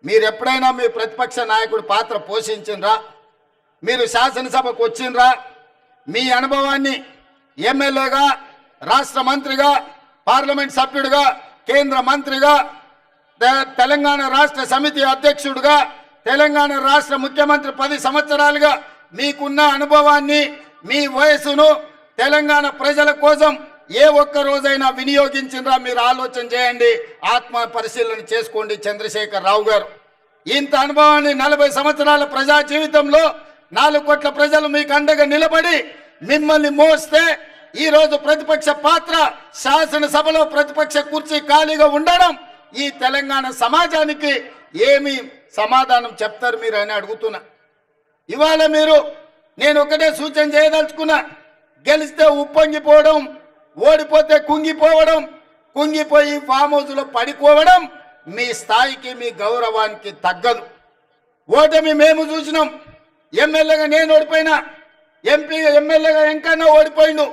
మీరు ఎప్పుడైనా మీ ప్రతిపక్ష నాయకుడు పాత్ర పోషించిండ్రా? మీరు శాసనసభకు వచ్చిండ్రా? మీ అనుభవాన్ని ఎమ్మెల్యేగా, రాష్ట్ర మంత్రిగా, పార్లమెంట్ సభ్యుడిగా, కేంద్ర మంత్రిగా, తెలంగాణ రాష్ట్ర సమితి అధ్యక్షుడిగా, తెలంగాణ రాష్ట్ర ముఖ్యమంత్రి 10 సంవత్సరాలుగా మీకున్న అనుభవాన్ని, మీ వయసును తెలంగాణ ప్రజల కోసం ఏ ఒక్క రోజైనా వినియోగించిండ్రా? మీరు ఆలోచన చేయండి, ఆత్మ పరిశీలన చేసుకోండి. చంద్రశేఖర్ రావు గారు ఇంత అనుభవాన్ని 40 సంవత్సరాల ప్రజా జీవితంలో 4 కోట్ల ప్రజలు మీకు అండగా నిలబడి మిమ్మల్ని మోస్తే ఈరోజు ప్రతిపక్ష పాత్ర, శాసనసభలో ప్రతిపక్ష కుర్చీ ఖాళీగా ఉండడం ఈ తెలంగాణ సమాజానికి ఏమి సమాధానం చెప్తారు మీరు అని అడుగుతున్నా. ఇవాళ మీరు నేను ఒకటే సూచన చేయదలుచుకున్నా, గెలిస్తే ఉప్పొంగిపోవడం, ఓడిపోతే కుంగిపోవడం, కుంగిపోయి ఫామ్ హౌస్లో పడిపోవడం మీ స్థాయికి, మీ గౌరవానికి తగ్గదు. ఓటమి మేము చూసినాం. ఎమ్మెల్యేగా నేను ఓడిపోయినా, ఎంపీ ఎమ్మెల్యేగా ఎంకన్నా ఓడిపోయిండు.